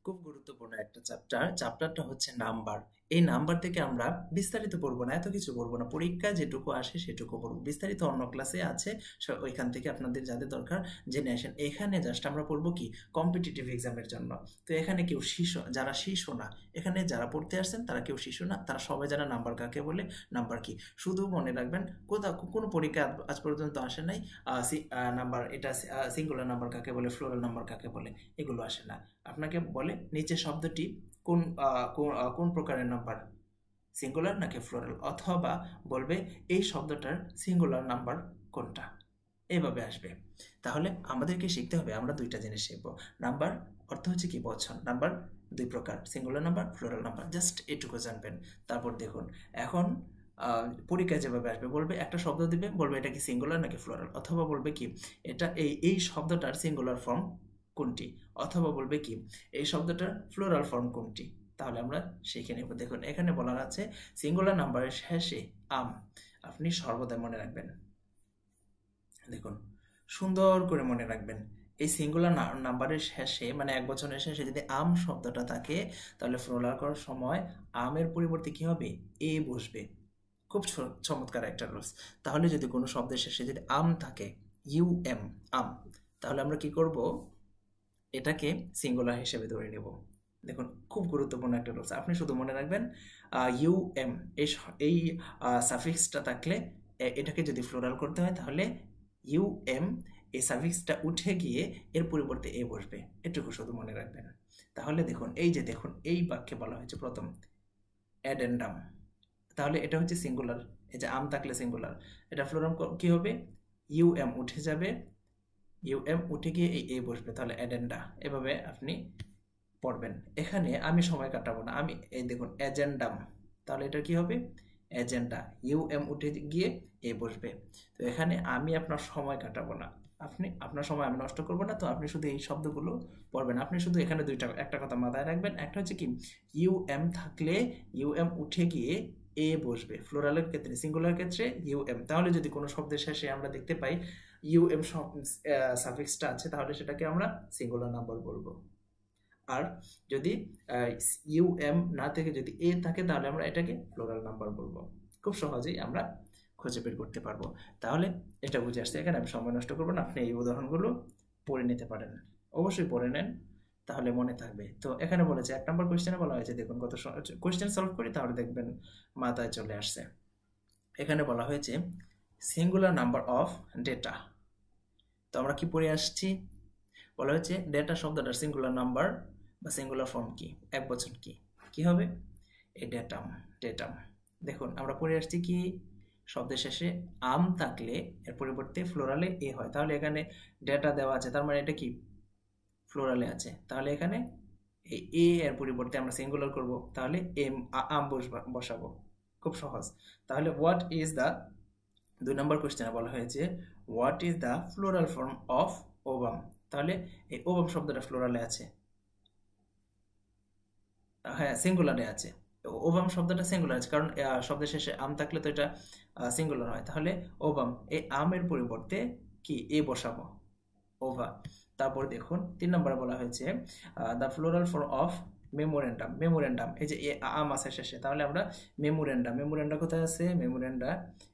খুব গুরুত্বপূর্ণ একটা চ্যাপ্টারটা হচ্ছে নাম্বার। এই নাম্বার থেকে আমরা বিস্তারিত পড়বো না, এত কিছু পড়বো না, পরীক্ষায় যেটুকু আসে সেটুকু পড়বো। বিস্তারিত অন্য ক্লাসে আছে, ওইখান থেকে আপনাদের যাদের দরকার জেনে আসেন। এখানে জাস্ট আমরা পড়বো কি কম্পিটিটিভ এক্সামের জন্য। তো এখানে কেউ শিশু, যারা শিশু না, এখানে যারা পড়তে আসছেন তারা কেউ শিশু না, তারা সবাই জানা নাম্বার কাকে বলে, নাম্বার কি। শুধু মনে রাখবেন কোনো পরীক্ষা আজ পর্যন্ত আসে নাই নাম্বার এটা সিঙ্গুলার নাম্বার কাকে বলে, ফ্লোরাল নাম্বার কাকে বলে, এগুলো আসে না। আপনাকে বলে নিচে শব্দটি কোন কোন প্রকারের নাম্বার, সিঙ্গুলার নাকি ফ্লোরাল, অথবা বলবে এই শব্দটার সিঙ্গুলার নাম্বার কোনটা, এইভাবে আসবে। তাহলে আমাদেরকে শিখতে হবে, আমরা দুইটা জিনিস শিখবো। নাম্বার অর্থ হচ্ছে কি বচন, নাম্বার দুই প্রকার, singular number, plural number, just এটুকু জানবেন। তারপর দেখুন এখন পরীক্ষায় যেভাবে আসবে, বলবে একটা শব্দ দিবে, বলবে এটা কি সিঙ্গুলার নাকি ফ্লোরাল, অথবা বলবে কি এটা এই শব্দটার সিঙ্গুলার ফর্ম কোনটি, অথবা বলবে কি এই শব্দটার ফ্লোরাল ফর্ম কোনটি। তাহলে আমরা শিখে নেব। দেখুন এখানে বলা আছে সিঙ্গুলার নাম্বারের শেষে আম, আপনি সর্বদা মনে রাখবেন। দেখুন সুন্দর করে মনে রাখবেন, এই সিঙ্গুলার নাম্বারের শেষে মানে এক বচনের শেষে যদি আম শব্দটা থাকে, তাহলে ফ্লোরাল করার সময় আমের পরিবর্তে কি হবে, এ বসবে। খুব চমৎকার একটা রুলস। তাহলে যদি কোনো শব্দের শেষে যদি আম থাকে, ইউ এম, আম, তাহলে আমরা কি করব, এটাকে সিঙ্গুলার হিসেবে ধরে নেব। দেখুন খুব গুরুত্বপূর্ণ একটা রুলস, আপনি শুধু মনে রাখবেন ইউ এম এই সাফিক্সটা থাকলে এটাকে যদি ফ্লোরাল করতে হয় তাহলে ইউ এম এই সাফিক্সটা উঠে গিয়ে এর পরিবর্তে এ বসবে, এটুকু শুধু মনে রাখবেন। তাহলে দেখুন এই যে দেখুন এই বাক্যে বলা হয়েছে প্রথম অ্যাডেন্ডাম, তাহলে এটা হচ্ছে সিঙ্গুলার, এই যে আম থাকলে সিঙ্গুলার, এটা ফ্লোরাল কি হবে, ইউ এম উঠে যাবে, ইউ এম উঠে গিয়ে এই এ বসবে, তাহলে অ্যাডেন্ডা। এভাবে আপনি পড়বেন। এখানে আমি সময় কাটাবো না, আমি এই দেখুন এজেন্ডাম, তাহলে এটা কি হবে এজেন্ডা, ইউ এম উঠে গিয়ে এ বসবে। তো এখানে আমি আপনার সময় কাটাবো না, আপনি আপনার সময় আমি নষ্ট করবো না। তো আপনি শুধু এই শব্দগুলো পড়বেন। আপনি শুধু এখানে একটা কথা মাথায় রাখবেন, একটা হচ্ছে কি ইউ এম থাকলে ইউ এম উঠে গিয়ে এ বসবে, ফ্লোরালের ক্ষেত্রে, সিঙ্গুলার ক্ষেত্রে ইউ এম। তাহলে যদি কোনো শব্দের শেষে আমরা দেখতে পাই ইউ এম সাফিক্সটা আছে, তাহলে সেটাকে আমরা সিঙ্গুলার নাম্বার বলবো। আর যদি ইউ এম না থেকে যদি এ থাকে, তাহলে আমরা এটাকে ফ্লোরাল নাম্বার বলবো। খুব সহজেই আমরা খুঁজে বের করতে পারবো। তাহলে এটা বুঝে আসছে। এখানে আমি সময় নষ্ট করবো না, আপনি এই উদাহরণগুলো পড়ে নিতে পারেন, অবশ্যই পড়ে নেন, তাহলে মনে থাকবে। তো এখানে বলেছে 1 নম্বর কোয়েশ্চেনে বলা হয়েছে, দেখুন কত কোয়েশ্চেন সলভ করি তাহলে দেখবেন মাথায় চলে আসছে। এখানে বলা হয়েছে সিঙ্গুলার নাম্বার অফ ডেটা। তো আমরা কি পড়ে আসছি, বলা হয়েছে ডেটা শব্দটার সিঙ্গুলার নাম্বার বা সিঙ্গুলার ফর্ম কি, এক বচন কি, কি হবে এই ডেটাম, ডেটাম। দেখুন আমরা পড়ে আসছি কি শব্দের শেষে আম থাকলে এর পরিবর্তে ফ্লোরালে এ হয়, তাহলে এখানে ডেটা দেওয়া আছে, তার মানে এটা কি ফ্লোরালে আছে, তাহলে এখানে এই এ এর পরিবর্তে আমরা সিঙ্গুলার করব, তাহলে এম আম বসাবো। খুব সহজ। তাহলে হোয়াট ইজ দ্য, 2 নম্বর কোশ্চেনে বলা হয়েছে what is the plural form of ovum. তাহলে এই ওভাম শব্দটা ফ্লোরালে আছে, হ্যাঁ সিঙ্গুলারে আছে, ওভাম শব্দটা সিঙ্গুলার আছে, কারণ শব্দের শেষে আম থাকলে তো এটা সিঙ্গুলার হয়। তাহলে ওভাম, এই আমের পরিবর্তে কি এ বসাবো, ওভা। তারপর দেখুন 3 নম্বরে বলা হয়েছে the plural form of memorandum. Memorandum, এই যে আম আছে শেষে, তাহলে আমরা মেমোরেন্ডা, মেমোরেন্ডা কোথায় আছে, মেমোরেন্ডা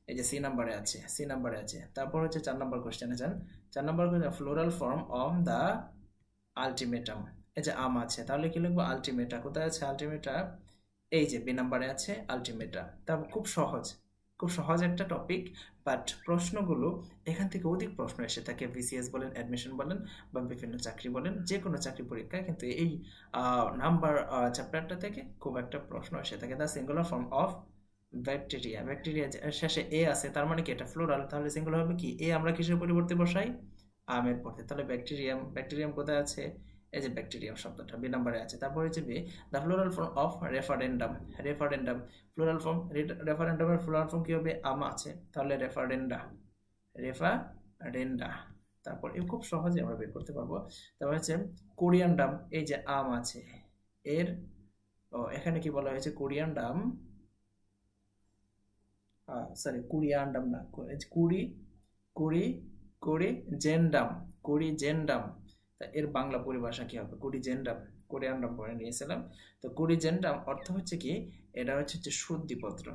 এই যে সি নাম্বারে আছে, সি নাম্বারে আছে। তারপর হচ্ছে 4 নম্বর কোশ্চেনে যান, 4 নম্বর plural form of the ultimatum. এই যে আম আছে, তাহলে কি লিখবো আলটিমেটা, কোথায় আছে আলটিমেটা, এই যে বি নাম্বারে আছে আলটিমেটা। তারপর খুব সহজ, খুব সহজ একটা টপিক, বাট প্রশ্নগুলো এখান থেকে অধিক প্রশ্ন এসে থাকে, বিসিএস বলেন, অ্যাডমিশন বলেন, বা বিভিন্ন চাকরি বলেন, যে কোনো চাকরি পরীক্ষায় কিন্তু এই নাম্বার চ্যাপ্টারটা থেকে খুব একটা প্রশ্ন এসে থাকে। The singular form of bacteria, bacteria শেষে এ আছে, তার মানে কি এটা ফ্লোরাল, তাহলে সিঙ্গুলার হবে কি এ আমরা কিসের পরিবর্তে বসাই, আমের পরে, তাহলে ব্যাকটেরিয়াম, ব্যাকটেরিয়াম কোথায় আছে, এই যে ব্যাকটেরিয়াম শব্দটা বি নাম্বারে আছে। তারপর হচ্ছে b the plural form of referendum, referendum plural form, রেফারেন্ডামের ফ্লোরাল ফর্ম কি হবে, আম আছে, তাহলে রেফারেন্ডা, রেফারেন্ডা। তারপর এই খুব সহজে আমরা বের করতে পারবো। তারপর হচ্ছে কোরিয়ান্ডাম, এই যে আম আছে এর, এখানে কি বলা হয়েছে কোরিয়ান্ডাম, সরি কুরিয়ান্ডাম না, কুড়ি কুড়ি কুড়ি জেন্ডাম, কুড়ি জেন্ডাম, তা এর বাংলা পরিভাষা কি হবে, কুড়ি জেন্ডাম, কোরিয়ানডাম পরে নিয়েছিলাম। তো কোরিজেন্ডাম অর্থ হচ্ছে কি, এটা হচ্ছে শুদ্ধিপত্র,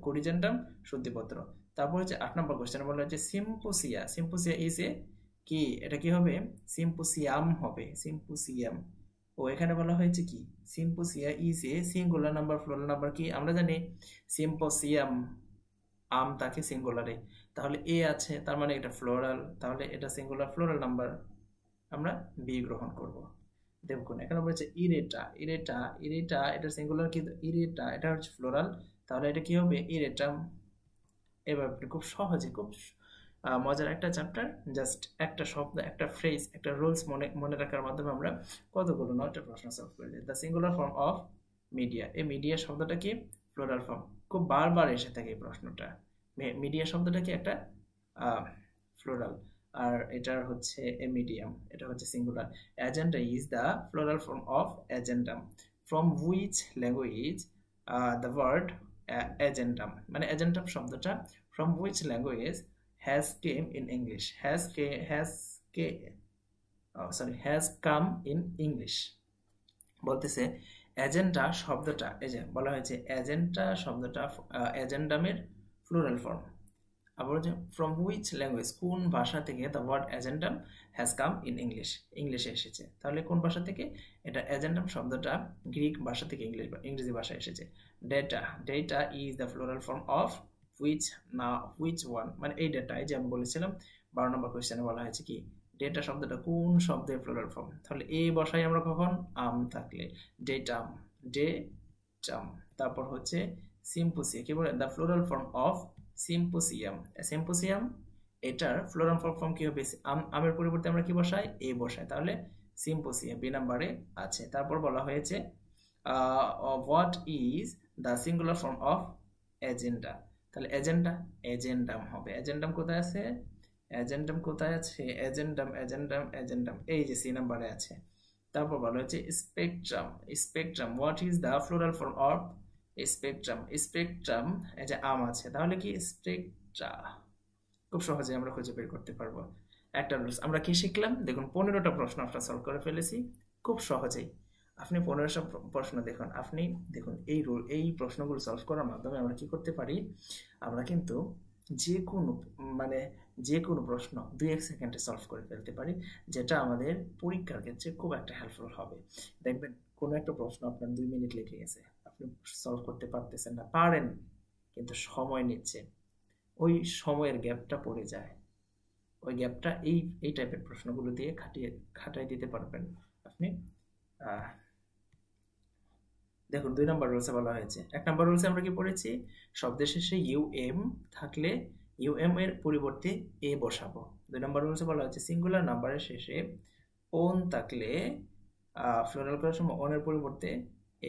কোরিজেন্ডাম শুদ্ধিপত্র। তারপর হচ্ছে 8 নম্বর কোশ্চেন বলা হচ্ছে সিম্পোসিয়া, সিম্পোসিয়া ইজ এ কি, এটা কি হবে, সিম্পোসিয়াম হবে, সিম্পোসিয়াম। ও এখানে বলা হয়েছে কি, symposia is a singular number plural number কি, আমরা জানি সিম্পোসিয়াম আম থাকে সিঙ্গুলারে, তাহলে এ আছে তার মানে এটা ফ্লোরাল, তাহলে এটা সিঙ্গুলার ফ্লোরাল নাম্বার, আমরা বি গ্রহণ করব। দেখুন এখানে বলেছে ইরেটা, ইরেটা, ইরেটা এটা সিঙ্গুলার কিন্তু ইরেটা এটা হচ্ছে ফ্লোরাল, তাহলে এটা কি হবে, ইরেটাম। এবার আপনি খুব সহজে, খুব মজার একটা চ্যাপ্টার, জাস্ট একটা শব্দ, একটা ফ্রেজ, একটা রুলস মনে মনে রাখার মাধ্যমে আমরা কতগুলো 9টা প্রশ্ন সলভ করে দিই। The singular form of media, এই মিডিয়া শব্দটা কি, ফ্লোরাল ফর্ম, খুব বারবার এসে থাকে এই প্রশ্নটা। মিডিয়া শব্দটা কি একটা ফ্লোরাল, আর এটার হচ্ছে এ মিডিয়াম, এটা হচ্ছে singular. Agenda is the plural form of agendum, from which language the word agendum, মানে এজেন্ডাম শব্দটা from which language has came in English, has come in English। বলতেছে এজেন্ডা শব্দটা, এই যে বলা হয়েছে এজেন্ডা শব্দটা এজেন্ডামের ফ্লুরাল ফর্ম। আবার হচ্ছে ফ্রম হুইচ ল্যাঙ্গুয়েজ, কোন ভাষা থেকে the word agendum has come in English, ইংলিশে এসেছে। তাহলে কোন ভাষা থেকে, এটা এজেন্ডাম শব্দটা গ্রিক ভাষা থেকে ইংরেজি ভাষায় এসেছে। Data, data is the plural form of which, না হুইচ ওয়ান, মানে এই ডেটা, এই যে আমি বলেছিলাম 12 নম্বর কোয়েশ্চেনে বলা হয়েছে কি, ডেটা শব্দটা কোন শব্দের ফ্লোরাল ফর্ম, তাহলে এ বসাই আমরা কখন, আম থাকলে, ডেটাম, ডেটাম। তারপর হচ্ছে সিম্পোসিয়া, কি বলে, the plural form of symposium, symposium এটার ফ্লোরাল ফর্ম কি হবে, আমের পরিবর্তে আমরা কি বসাই, এ বসাই, তাহলে সিম্পোসিয়া বি নাম্বারে আছে। তারপর বলা হয়েছে what is the singular form of agenda, তাহলে এজেন্ডা, এজেন্ডাম হবে, এজেন্ডাম কোথায় আছে, এজেন্ডাম কোথায় আছে, এজেন্ডাম, এজেন্ডাম, এজেন্ডাম, এই যে সি নাম্বারে আছে। তারপর বলা হচ্ছে spectrum, spectrum, what is the plural form of spectrum, spectrum এই যে আম আছে, তাহলে কি স্পেকট্রা, খুব সহজে আমরা খুঁজে বের করতে পারবো। একটা রুলস আমরা কি শিখলাম, দেখুন 15টা প্রশ্ন আমরা সলভ করে ফেলেছি খুব সহজেই। আপনি 15টা প্রশ্ন দেখুন, আপনি দেখুন এই প্রশ্নগুলো সলভ করার মাধ্যমে আমরা কি করতে পারি, আমরা কিন্তু যে কোনো মানে যে কোনো প্রশ্ন 2-1 সেকেন্ডে সলভ করে ফেলতে পারি, যেটা আমাদের পরীক্ষার ক্ষেত্রে খুব একটা হেল্পফুল হবে। দেখবেন কোনো একটা প্রশ্ন আপনার 2 মিনিট লেগে গেছে, আপনি সলভ করতে পারতেছেন না, পারেন কিন্তু সময় নিচ্ছে, ওই সময়ের গ্যাপটা পড়ে যায়, ওই গ্যাপটা এই টাইপের প্রশ্নগুলো দিয়ে খাটাই দিতে পারবেন আপনি। দেখুন 2 নম্বর রুলসে বলা হয়েছে, 1 নম্বর রুলসে আমরা কি পড়েছি, শব্দের শেষে ইউএম থাকলে ইউএম এর পরিবর্তে এ বসাবো। 2 নম্বর রুলসে বলা হচ্ছে সিঙ্গুলার নাম্বারের শেষে ওন থাকলে ফ্লোরাল করার সময় ওন এর পরিবর্তে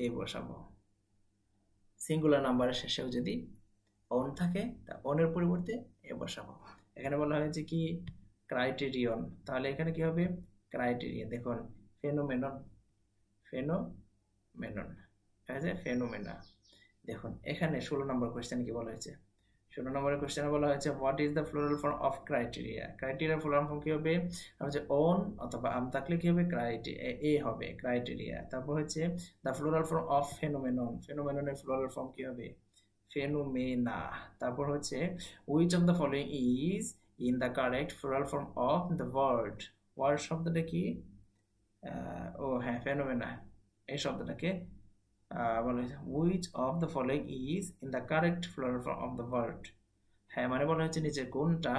এ বসাবো। সিঙ্গুলার নাম্বারের শেষেও যদি ওন থাকে তা ওনের পরিবর্তে এ বসাবো। এখানে বলা হয়েছে কি ক্রাইটেরিয়ন, তাহলে এখানে কি হবে, ক্রাইটেরিয়া। দেখুন ফেনোমেনন, ফেনোমেনন ফেনোমেনা। দেখুন এখানে 16 নম্বর কোশ্চেনে কি বলা হয়েছে, 16 নম্বরের কোশ্চেনে বলা হয়েছে what is the plural form of criteria, ক্রাইটেরিয়ার ফ্লোরাল ফর্ম কি হবে, হচ্ছে ওন অথবা আম থাকলে কি হবে, এ হবে ক্রাইটেরিয়া। তারপর হচ্ছে the plural form of phenomenon, ফেনোমেননের ফ্লোরাল ফর্ম কি হবে, ফেনোমেনা। তারপর হচ্ছে which of the following is in the correct plural form of the word, word শব্দটা কি, ও হ্যাঁ ফেনোমেনা, এই শব্দটাকে বলা হয়েছে which of the following is in the correct plural form of the word, হ্যাঁ মানে বলা হচ্ছে নিচে কোনটা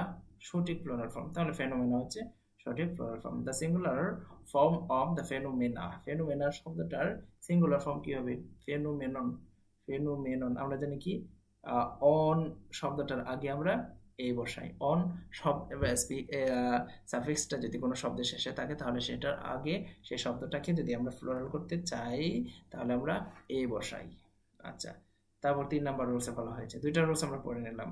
সঠিক প্লুরাল ফর্ম, তাহলে ফেনোমেনা হচ্ছে সঠিক plural form. The singular form of the phenomena, phenomena শব্দটার সিঙ্গুলার ফর্ম কি হবে, ফেনোমেনন, ফেনোমেনন। আমরা জানি কি অন শব্দটার আগে আমরা এ বসাই, অন শব্দ সাফিক্সটা যদি কোনো শব্দের শেষে থাকে তাহলে সেটার আগে সেই শব্দটাকে যদি আমরা ফ্লোরাল করতে চাই তাহলে আমরা এ বসাই। আচ্ছা, তারপর 3 নাম্বার রুলসে বলা হয়েছে, 2টা রুলস আমরা পড়ে নিলাম।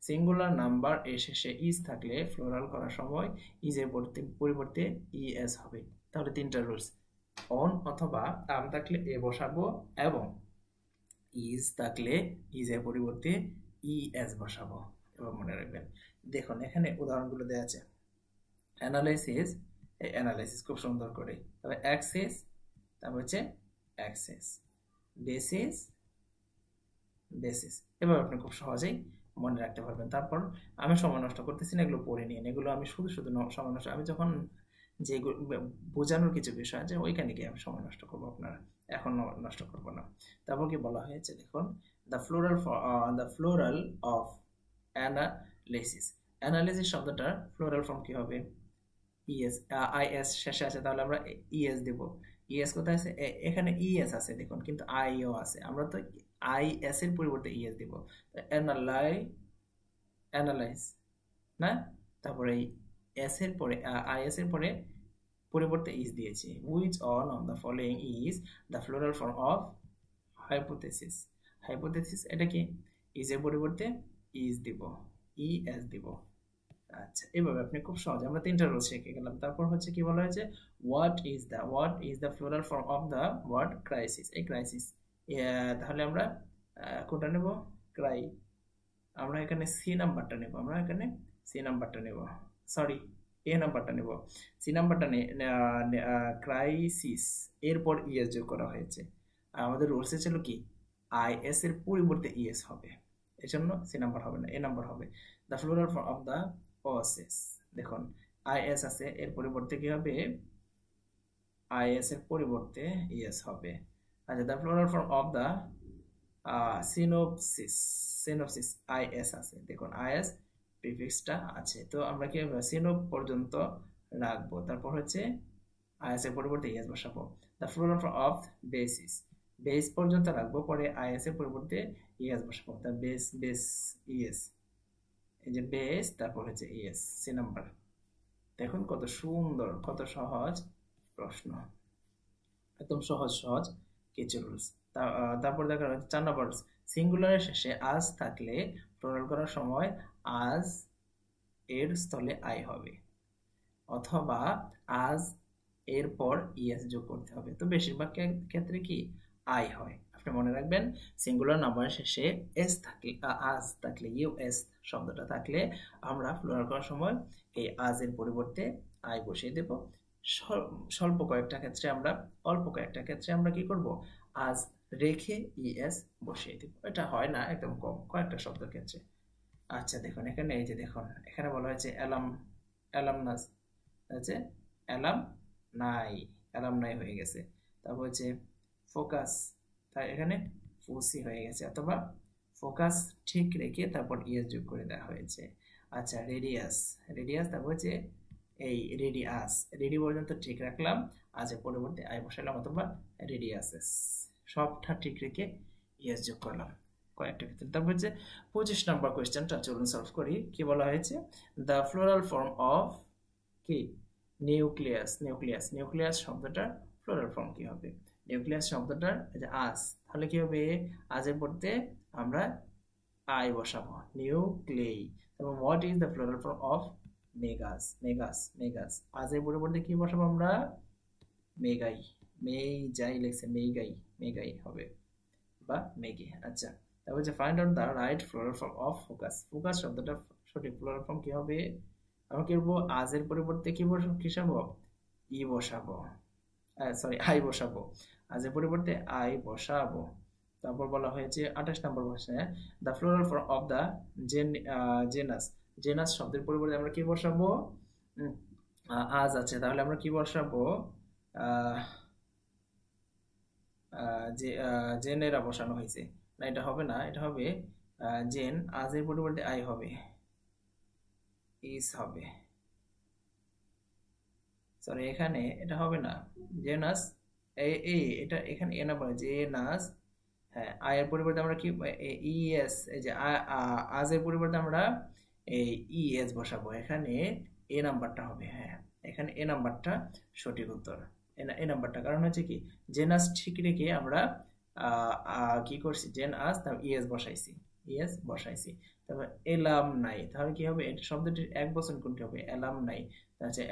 সিঙ্গুলার নাম্বার এর শেষে ইজ থাকলে ফ্লোরাল করার সময় ইজ এর পরিবর্তে ইএস হবে। তাহলে 3টা রুলস, অন অথবা আম থাকলে এ বসাবো এবং ইজ থাকলে ইজ এর পরিবর্তে ইএস বসাবো, এবার মনে রাখবেন। দেখুন এখানে উদাহরণগুলো দেওয়া আছে, অ্যানালাইসিস, এই অ্যানালাইসিস খুব সুন্দর করে, তবে অ্যাক্সেস তারপর হচ্ছে অ্যাক্সেস, বেসিস, বেসিস। এবার আপনি খুব সহজেই মনে রাখতে পারবেন। তারপর আমি সময় নষ্ট করতেছি না, এগুলো পড়ে নিন। এগুলো আমি শুধু শুধু সময় নষ্ট, আমি যখন যে বোঝানোর কিছু বিষয় আছে ওইখানে গিয়ে আমি সময় নষ্ট করবো, আপনারা এখন নষ্ট করবো না। তারপর কি বলা হয়েছে দেখুন, the floral of analysis. Analysis শব্দটার ফ্লোরাল ফর্ম কি হবে? ইএস, আইএস শেষে আছে, তাহলে আমরা ইএস দেব। ইএস কোথায় আছে? এখানে ইএস আছে দেখুন, কিন্তু আইও আছে, আমরা তো আইএস এর পরিবর্তে ইএস দিব। অ্যানালাইজ না, তারপরে এস এর পরে আইএস এর পরে পরিবর্তে ইজ দিয়েছি। Which on of the following is the plural form of hypothesis. Hypothesis এটা কি? ইজ এর পরিবর্তে ইজ দিব, ইএস দিব। আচ্ছা, এভাবে আপনি খুব সহজে, আমরা তিনটা রুল শিখে গেলাম। তারপর হচ্ছে কি বলা হয়েছে, what is the plural form of the word crisis. এই ক্রাইসিস, তাহলে আমরা কোনটা নেব? ক্রাই, আমরা এখানে সি নাম্বারটা নেব, আমরা এখানে সি নাম্বারটা নেব, সরি এ নাম্বারটা নেব। সি নাম্বারটা ক্রাইসিস এরপর ইএস যোগ করা হয়েছে। আর আমাদের রুলসে ছিল কি, আইএস এর পরিবর্তে ইএস হবে, এর জন্য সি নাম্বার হবে না, এ নাম্বার হবে। The plural form of the process, দেখুন আইএস আছে, এর পরিবর্তে কি হবে? আইএস এর পরিবর্তে ইএস হবে। আচ্ছা, the plural form of the synopsis, synopsis is আছে, দেখুন আইএস প্রিফিক্সটা আছে, তো আমরা কি সিনোপ পর্যন্ত রাখবো, তারপর হচ্ছে আইএস এর পরিবর্তে ইএস বসাবো। The plural form of basis, base পর্যন্ত রাখবো, পরে আইএস এর পরিবর্তে ইএস বসাবো। দ্য বেস, বেস ইএস, এই যে বেস, তারপর হচ্ছে ইএস, সি নাম্বার। দেখুন কত সুন্দর, কত সহজ প্রশ্ন, একদম সহজ সহজ কিছু রুলস। তারপর দেখা যাচ্ছে 4 নম্বর, সিঙ্গুলারের শেষে আজ থাকলে প্লুরাল করার সময় আজ এর স্থলে আই হবে, অথবা আজ এরপর ইএস যোগ করতে হবে। তো বেশিরভাগ ক্ষেত্রে কি আই হয়। আপনি মনে রাখবেন, সিঙ্গুলার নাম্বারের শেষে এস থাকলে, আজ থাকলে, ইউএস শব্দটা থাকলে আমরা প্লুরাল করার সময় এই আজ এর পরিবর্তে আই বসিয়ে দেব। স্বল্প কয়েকটা ক্ষেত্রে আমরা, অল্প কয়েকটা ক্ষেত্রে আমরা কি করব, আজ রেখে ইএস বসিয়ে দেব। এটা হয় না, একদম কম কয়েকটা শব্দের ক্ষেত্রে। আচ্ছা দেখুন এখানে, এই যে দেখুন এখানে বলা হয়েছে অ্যালামনাস, আছে অ্যালাম নাই, অ্যালাম নাই হয়ে গেছে। তারপর হচ্ছে ফোকাস, তাই এখানে ফোসি হয়ে গেছে, অথবা ফোকাস ঠিক রেখে তারপর ইএস যোগ করে দেওয়া হয়েছে। আচ্ছা, রেডিয়াস, রেডিয়াস, তারপর হচ্ছে এই রেডিয়াস, রেডি পর্যন্ত ঠিক রাখলাম, আজ পরিবর্তে আই বসালাম, অথবা রেডিয়াসেস, সবটা ঠিক রেখে ইএস যোগ করলাম কয়েকটা ক্ষেত্রে। তারপর হচ্ছে 25 নম্বর কোয়েশ্চেনটা চলুন সলভ করি। কি বলা হয়েছে, দ্য ফ্লোরাল ফর্ম অফ কি নিউক্লিয়াস, নিউক্লিয়াস, নিউক্লিয়াস শব্দটার ফ্লোরাল ফর্ম কি হবে? নিউক্লিয়াস শব্দটার এই যে আজ, তাহলে কি হবে, আজের পড়তে আমরা আই বসাবো, নিউক্লেই। তারপর what is the plural form of magus, magus, magus, আজের পরিবর্তে কি বসাবো আমরা? মেগাই, মেইজাই লেখছে, মেইগাই, মেগাই হবে, বা মেগে। আচ্ছা, তারপর যে find out the right plural form of focus, focus শব্দটা সঠিক ফ্লোরাল ফর্ম কি হবে? আমরা কি করবো, আজের পরিবর্তে কি বসাবো? ই বসাবো, সরি আই বসাবো, আজের পরিবর্তে আই বসাবো। তারপর বলা হয়েছে 28 নম্বর প্রশ্নে, the plural form of the genus, genus শব্দের পরিবর্তে আমরা কি বসাবো? আজ আছে, তাহলে আমরা কি বসাবো? জেনেরা বসানো হয়েছে, না এটা হবে না, এটা হবে জেন, আজের পরিবর্তে আই হবে, ইস হবে, সরি এখানে এটা হবে না, জেনাস, এই এটা এখানে এ না বলে জেনাস, হ্যাঁ আয়ের পরিবর্তে আমরা কি ইএস, এই যে আজের পরিবর্তে আমরা এই ইএস বসাবো, এখানে এ নাম্বারটা হবে, হ্যাঁ এখানে এ নাম্বারটা সঠিক উত্তর, এ নাম্বারটা। কারণ হচ্ছে কি, জেনাস ঠিক রেখে আমরা কি করছি, জেনাস তারপর ইএস বসাইছি, ইএস বসাইছি। তারপর এলাম নাই, তাহলে কি হবে, এটা শব্দটির এক বচন কোনটি হবে? এলাম নাই, আচ্ছা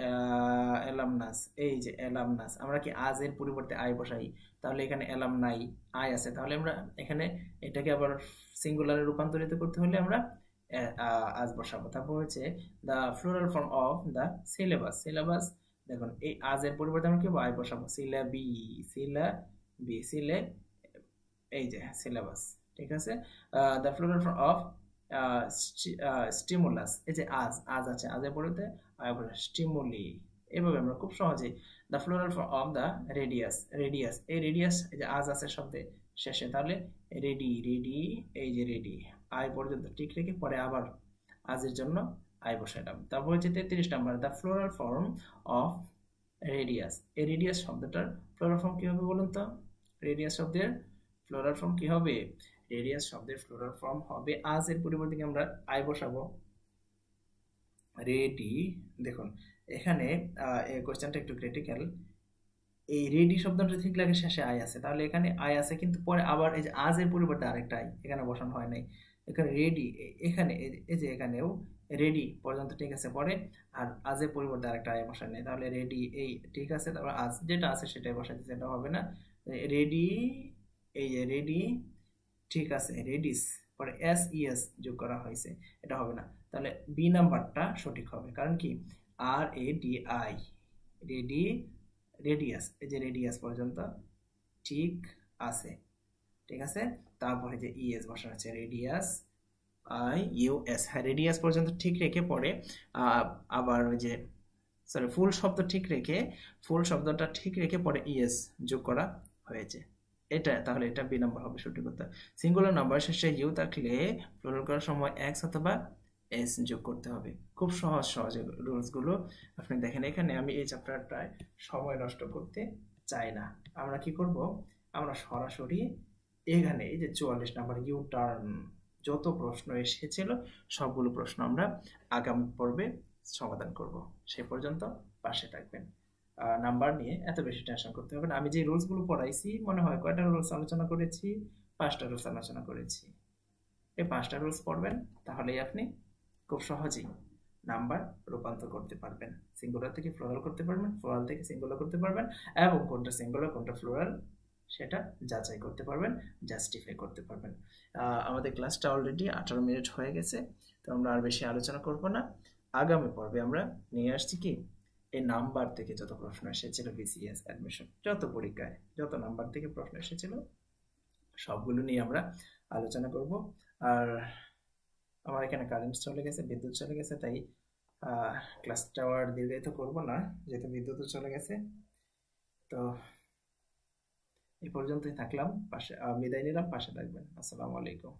এলামনাস, এই যে এলামনাস, আমরা কি আজ এর পরিবর্তে আই বসাই, তাহলে এখানে এলাম নাই আই আছে, তাহলে আমরা এখানে এটাকে আবার সিঙ্গুলারে রূপান্তরিত করতে হলে আমরা আজ বসাবো। তারপর হচ্ছে the plural form of the syllabus, syllabus দেখুন এই আজের পরিবর্তে আমরা কি আই বসাবো, সিলাবি, সিলে এই যে সিলেবাস, ঠিক আছে। The plural form of stimulus, এই যে আজ আছে, আজের পরিবর্তে আই বসাবো স্টিমুলি। এভাবে আমরা খুব সহজেই the plural form of the radius, এই রেডিয়াস এই যে আজ আছে শব্দে শেষে, তাহলে রেডি, এই যে রেডি আই পর্যন্ত ঠিক রেখে পরে আবার আজের জন্য আই বসাইলাম। তারপর হচ্ছে 33 number, the plural form of radius, এই রেডিয়াস শব্দটার ফ্লোরাল ফর্ম কি হবে বলুন তো? রেডিয়াস শব্দের ফ্লোরাল ফর্ম কি হবে? রেডিয়াস শব্দের ফ্লোরাল ফর্ম হবে, আজ এর পরিবর্তে আমরা আই বসাবো রেডি। দেখুন এখানে এই কোশ্চেনটা একটু ক্রিটিক্যাল, এই রেডি শব্দটা ঠিক লাগে শেষে আই আছে, তাহলে এখানে আই আছে কিন্তু পরে আবার এই যে আজ এর পরিবর্তে আরেকটা আই এখানে বসানো হয় নাই, এখানে রেডি, এখানে এই যে এখানেও রেডি পর্যন্ত ঠিক আছে পরে, আর আজের পরিবর্তে আরেকটা আই বসানো নেই, তাহলে রেডি এই ঠিক আছে, তারপর আজ যেটা আছে সেটাই বসাই দিচ্ছে, এটা হবে না। রেডি, এই যে রেডি ঠিক আছে, রেডিস পরে এস যোগ করা হয়েছে, এটা হবে না, তাহলে বি নাম্বারটা সঠিক হবে, কারণ কি RADI রেডি, রেডিয়াস, এই যে রেডিয়াস পর্যন্ত ঠিক আছে, ঠিক আছে। তারপরে যে ইএস বসানো আছে রেডিয়াস, IUS, হ্যাঁ রেডিয়াস পর্যন্ত ঠিক রেখে পরে আবার ওই যে সরি ফুল শব্দ ঠিক রেখে, ফুল শব্দটা ঠিক রেখে পরে ইএস যোগ করা হয়েছে, এটা তাহলে এটা বি নাম্বার হবে সঠিক উত্তর। সিঙ্গুলার নাম্বার শেষে ইউ থাকলে প্লুরাল করার সময় এক্স অথবা এস যোগ করতে হবে। খুব সহজ রুলস গুলো আপনি দেখেন। এখানে আমি এই চ্যাপ্টারটায় সময় নষ্ট করতে চাই না, আমরা কি করব, আমরা সরাসরি এখানে এই যে 44 নাম্বার ইউ টার্ন যত প্রশ্ন এসেছিল সবগুলো প্রশ্ন আমরা আগামী পর্বে সমাধান করব। সে পর্যন্ত পাশে থাকবেন। নাম্বার নিয়ে এত বেশি টেনশন করতে হবে না। আমি যে রুলস গুলো পড়াইছি মনে হয় কয়টা রুলস আলোচনা করেছি, 5টা রুলস আলোচনা করেছি। এই 5টা রুলস পড়বেন, তাহলেই আপনি খুব সহজেই নাম্বার রূপান্তর করতে পারবেন, সিঙ্গুলার থেকে ফ্লোরাল করতে পারবেন, ফ্লোরাল থেকে সিঙ্গুলার করতে পারবেন, এবং কোনটা সিঙ্গুলার কোনটা ফ্লোরাল সেটা যাচাই করতে পারবেন, জাস্টিফাই করতে পারবেন। আমাদের ক্লাসটা অলরেডি 18 মিনিট হয়ে গেছে, তো আমরা আর বেশি আলোচনা করব না। আগামী পর্বে আমরা নিয়ে আসছি কি এই নাম্বার থেকে যত প্রশ্ন এসেছিল বিসিএস অ্যাডমিশন, যত পরীক্ষায় যত নাম্বার থেকে প্রশ্ন এসেছিল সবগুলো নিয়ে আমরা আলোচনা করব। আর আমার এখানে কারেন্ট চলে গেছে, বিদ্যুৎ চলে গেছে, তাই ক্লাসটা আর দীর্ঘায়িত করবো না যেহেতু বিদ্যুৎও চলে গেছে। তো এই পর্যন্তই থাকলাম, পাশে বিদায় নিলাম, পাশে থাকবেন। আসসালামু আলাইকুম।